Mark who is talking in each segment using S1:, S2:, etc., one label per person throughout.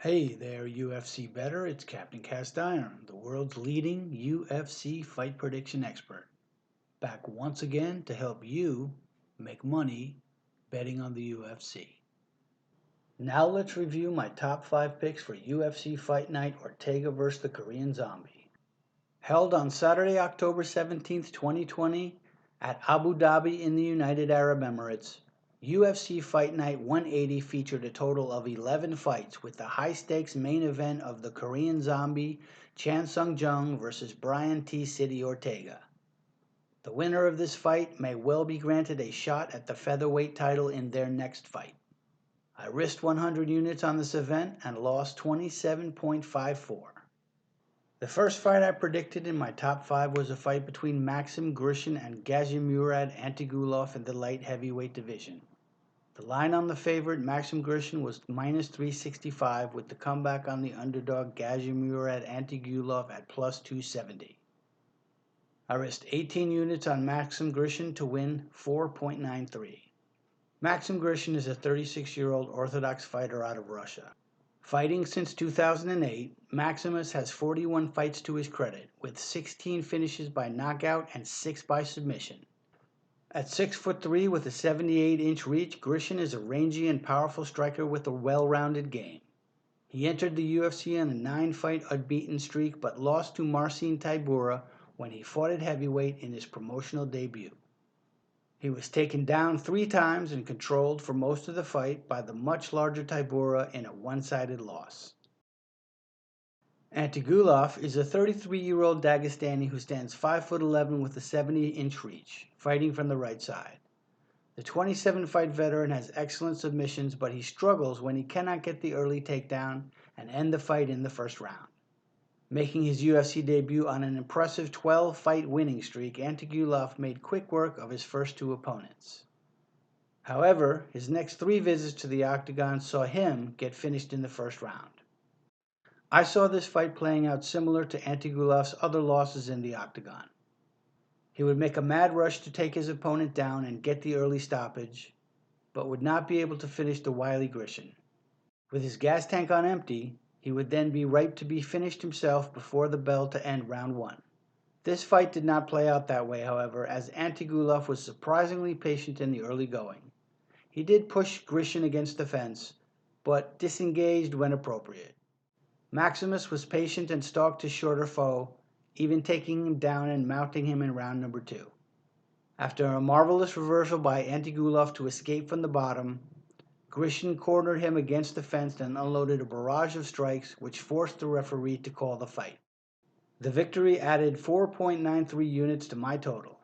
S1: Hey there, UFC bettor. It's Captain Castiron, the world's leading UFC fight prediction expert. Back once again to help you make money betting on the UFC. Now let's review my top 5 picks for UFC Fight Night Ortega vs. the Korean Zombie. Held on Saturday, October 17th, 2020 at Abu Dhabi in the United Arab Emirates, UFC Fight Night 180 featured a total of 11 fights, with the high-stakes main event of the Korean Zombie Chan Sung Jung vs. Brian T. City Ortega. The winner of this fight may well be granted a shot at the featherweight title in their next fight. I risked 100 units on this event and lost 27.54. The first fight I predicted in my top 5 was a fight between Maxim Grishin and Gazimurad Antigulov in the light heavyweight division. The line on the favorite, Maxim Grishin, was minus 365, with the comeback on the underdog Gazimurad Antigulov at plus 270. I risked 18 units on Maxim Grishin to win 4.93. Maxim Grishin is a 36-year-old Orthodox fighter out of Russia. Fighting since 2008, Maximus has 41 fights to his credit, with 16 finishes by knockout and 6 by submission. At 6'3" with a 78-inch reach, Grishin is a rangy and powerful striker with a well-rounded game. He entered the UFC on a 9-fight unbeaten streak, but lost to Marcin Tybura when he fought at heavyweight in his promotional debut. He was taken down 3 times and controlled for most of the fight by the much larger Tybura in a one-sided loss. Antigulov is a 33-year-old Dagestani who stands 5'11" with a 70-inch reach, fighting from the right side. The 27-fight veteran has excellent submissions, but he struggles when he cannot get the early takedown and end the fight in the first round. Making his UFC debut on an impressive 12-fight winning streak, Antigulov made quick work of his first 2 opponents. However, his next 3 visits to the octagon saw him get finished in the first round. I saw this fight playing out similar to Antigulov's other losses in the octagon. He would make a mad rush to take his opponent down and get the early stoppage, but would not be able to finish the wily Grishin. With his gas tank on empty, he would then be ripe to be finished himself before the bell to end round 1. This fight did not play out that way, however, as Antigulov was surprisingly patient in the early going. He did push Grishin against the fence, but disengaged when appropriate. Maximus was patient and stalked his shorter foe, even taking him down and mounting him in round number 2. After a marvelous reversal by Antigulov to escape from the bottom, Grishin cornered him against the fence and unloaded a barrage of strikes, which forced the referee to call the fight. The victory added 4.93 units to my total.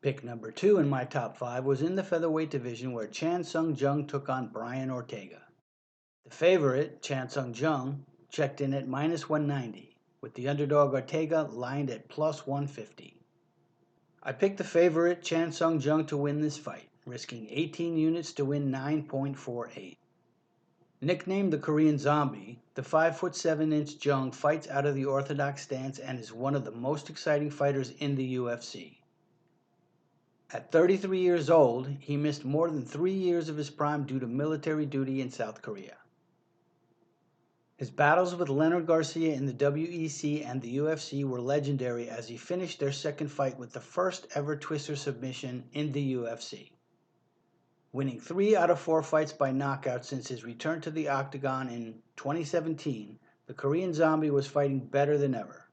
S1: Pick number 2 in my top 5 was in the featherweight division, where Chan Sung Jung took on Brian Ortega. The favorite, Chan Sung Jung, checked in at minus 190, with the underdog Ortega lined at plus 150. I picked the favorite, Chan Sung Jung, to win this fight, risking 18 units to win 9.48. Nicknamed the Korean Zombie, the 5'7" Jung fights out of the orthodox stance and is one of the most exciting fighters in the UFC. At 33 years old, he missed more than 3 years of his prime due to military duty in South Korea. His battles with Leonard Garcia in the WEC and the UFC were legendary, as he finished their second fight with the first ever twister submission in the UFC. Winning 3 out of 4 fights by knockout since his return to the octagon in 2017, the Korean Zombie was fighting better than ever.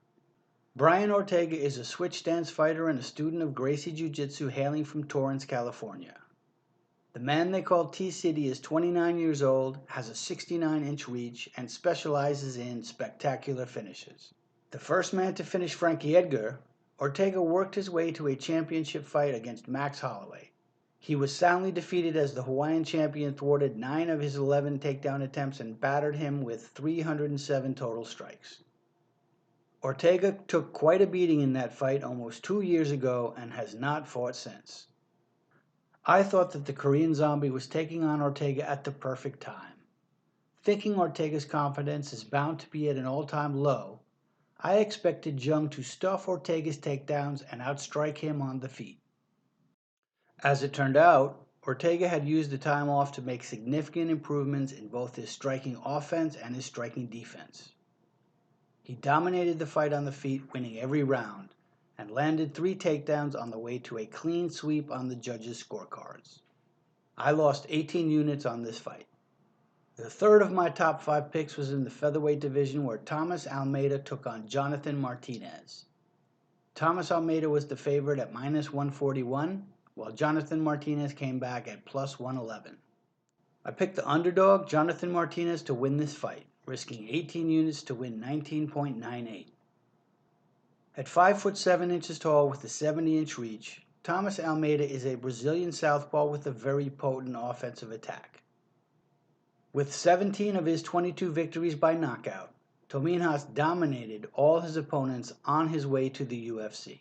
S1: Brian Ortega is a switch stance fighter and a student of Gracie Jiu-Jitsu, hailing from Torrance, California. The man they call T-City is 29 years old, has a 69-inch reach, and specializes in spectacular finishes. The first man to finish Frankie Edgar, Ortega worked his way to a championship fight against Max Holloway. He was soundly defeated as the Hawaiian champion thwarted 9 of his 11 takedown attempts and battered him with 307 total strikes. Ortega took quite a beating in that fight almost 2 years ago and has not fought since. I thought that the Korean Zombie was taking on Ortega at the perfect time. Thinking Ortega's confidence is bound to be at an all-time low, I expected Jung to stuff Ortega's takedowns and outstrike him on the feet. As it turned out, Ortega had used the time off to make significant improvements in both his striking offense and his striking defense. He dominated the fight on the feet, winning every round, and landed 3 takedowns on the way to a clean sweep on the judges' scorecards. I lost 18 units on this fight. The third of my top 5 picks was in the featherweight division, where Thomas Almeida took on Jonathan Martinez. Thomas Almeida was the favorite at -141, while Jonathan Martinez came back at +111. I picked the underdog, Jonathan Martinez, to win this fight, risking 18 units to win 19.98. At 5'7" tall with a 70-inch reach, Thomas Almeida is a Brazilian southpaw with a very potent offensive attack. With 17 of his 22 victories by knockout, Tominhas dominated all his opponents on his way to the UFC.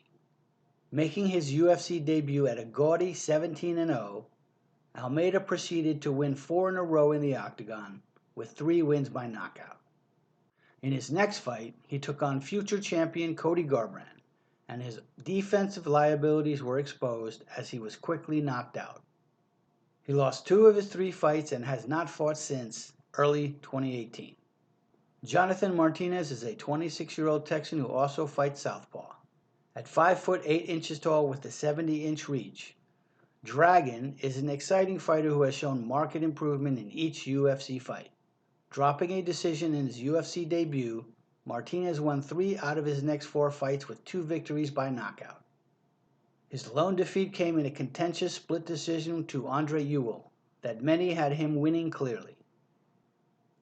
S1: Making his UFC debut at a gaudy 17-0, Almeida proceeded to win 4 in a row in the octagon, with 3 wins by knockout. In his next fight, he took on future champion Cody Garbrandt, and his defensive liabilities were exposed as he was quickly knocked out. He lost 2 of his 3 fights and has not fought since early 2018. Jonathan Martinez is a 26-year-old Texan who also fights southpaw. At 5'8" tall with a 70-inch reach, Dragon is an exciting fighter who has shown marked improvement in each UFC fight. Dropping a decision in his UFC debut, Martinez won 3 out of his next 4 fights with 2 victories by knockout. His lone defeat came in a contentious split decision to Andre Ewell that many had him winning clearly.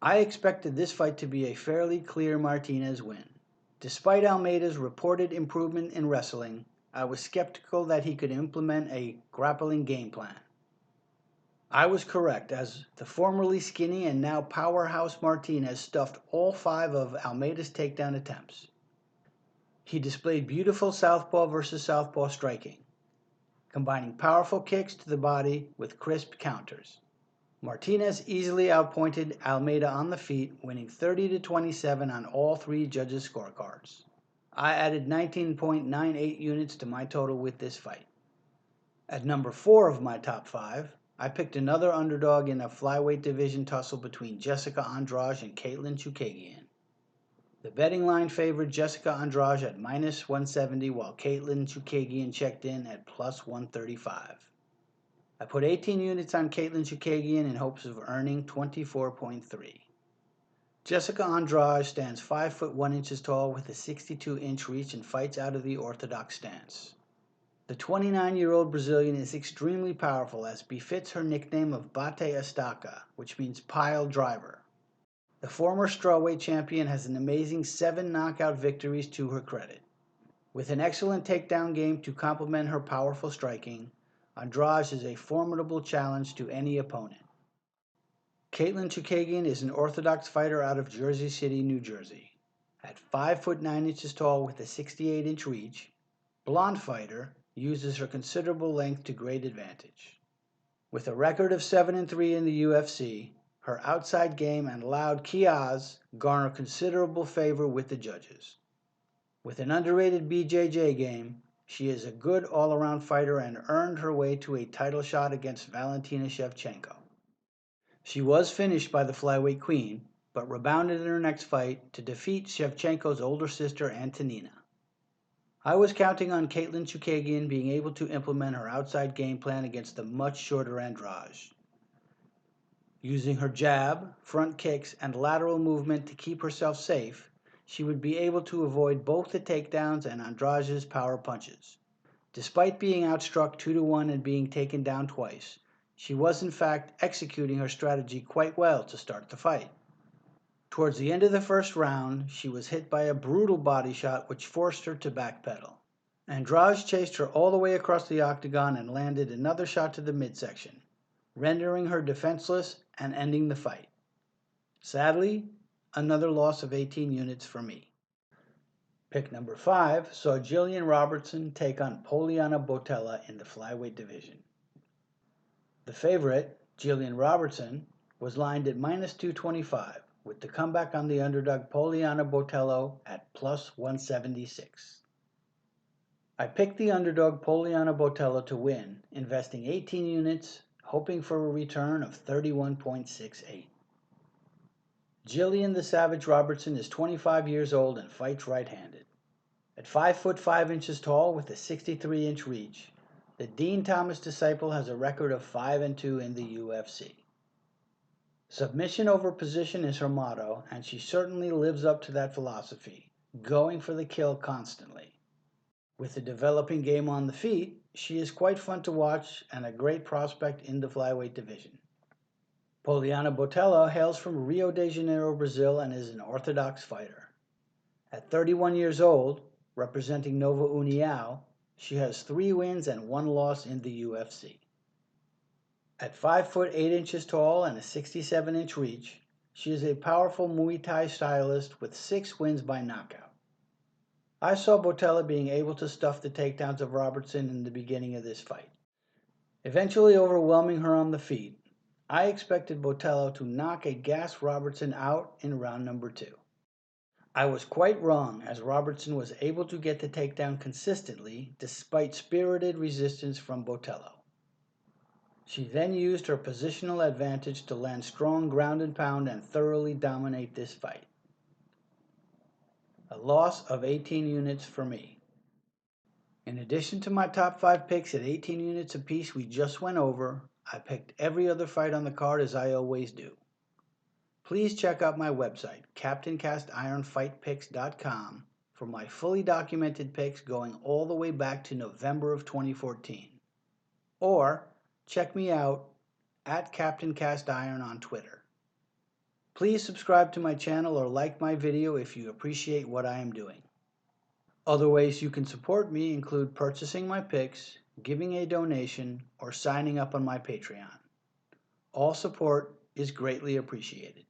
S1: I expected this fight to be a fairly clear Martinez win. Despite Almeida's reported improvement in wrestling, I was skeptical that he could implement a grappling game plan. I was correct, as the formerly skinny and now powerhouse Martinez stuffed all 5 of Almeida's takedown attempts. He displayed beautiful southpaw versus southpaw striking, combining powerful kicks to the body with crisp counters. Martinez easily outpointed Almeida on the feet, winning 30-27 on all 3 judges' scorecards. I added 19.98 units to my total with this fight. At number 4 of my top 5, I picked another underdog in a flyweight division tussle between Jessica Andrade and Katlyn Chookagian. The betting line favored Jessica Andrade at -170, while Katlyn Chookagian checked in at +135. I put 18 units on Katlyn Chookagian in hopes of earning 24.3. Jessica Andrade stands 5'1" tall with a 62-inch reach and fights out of the orthodox stance. The 29-year-old Brazilian is extremely powerful, as befits her nickname of Bate Estaca, which means pile driver. The former strawweight champion has an amazing 7 knockout victories to her credit. With an excellent takedown game to complement her powerful striking, Andrade is a formidable challenge to any opponent. Katlyn Chookagian is an orthodox fighter out of Jersey City, New Jersey. At 5'9" tall with a 68-inch reach, blonde fighter uses her considerable length to great advantage. With a record of 7-3 in the UFC, her outside game and loud kias garner considerable favor with the judges. With an underrated BJJ game, she is a good all-around fighter and earned her way to a title shot against Valentina Shevchenko. She was finished by the flyweight queen, but rebounded in her next fight to defeat Shevchenko's older sister Antonina. I was counting on Katlyn Chookagian being able to implement her outside game plan against the much shorter Andrade. Using her jab, front kicks, and lateral movement to keep herself safe, she would be able to avoid both the takedowns and Andrade's power punches. Despite being outstruck 2-1 and being taken down twice, she was in fact executing her strategy quite well to start the fight. Towards the end of the first round, she was hit by a brutal body shot which forced her to backpedal. Andrade chased her all the way across the octagon and landed another shot to the midsection, rendering her defenseless and ending the fight. Sadly, another loss of 18 units for me. Pick number 5 saw Jillian Robertson take on Poliana Botella in the flyweight division. The favorite, Jillian Robertson, was lined at -225, with the comeback on the underdog Poliana Botello at +176. I picked the underdog Poliana Botello to win, investing 18 units, hoping for a return of 31.68. Jillian the Savage Robertson is 25 years old and fights right-handed. At 5 foot 5 inches tall with a 63-inch reach, the Dean Thomas disciple has a record of 5-2 in the UFC. Submission over position is her motto, and she certainly lives up to that philosophy, going for the kill constantly. With a developing game on the feet, she is quite fun to watch and a great prospect in the flyweight division. Poliana Botella hails from Rio de Janeiro, Brazil, and is an orthodox fighter. At 31 years old, representing Nova União, she has 3 wins and 1 loss in the UFC. At 5 foot 8 inches tall and a 67-inch reach, she is a powerful Muay Thai stylist with 6 wins by knockout. I saw Botella being able to stuff the takedowns of Robertson in the beginning of this fight. Eventually overwhelming her on the feet, I expected Botella to knock a gassed Robertson out in round number 2. I was quite wrong, as Robertson was able to get the takedown consistently despite spirited resistance from Botella. She then used her positional advantage to land strong ground and pound and thoroughly dominate this fight. A loss of 18 units for me. In addition to my top 5 picks at 18 units apiece we just went over, I picked every other fight on the card as I always do. Please check out my website, captaincastironfightpicks.com, for my fully documented picks going all the way back to November of 2014. Or check me out at captaincastiron on Twitter. Please subscribe to my channel or like my video if you appreciate what I am doing. Other ways you can support me include purchasing my picks, giving a donation, or signing up on my Patreon. All support is greatly appreciated.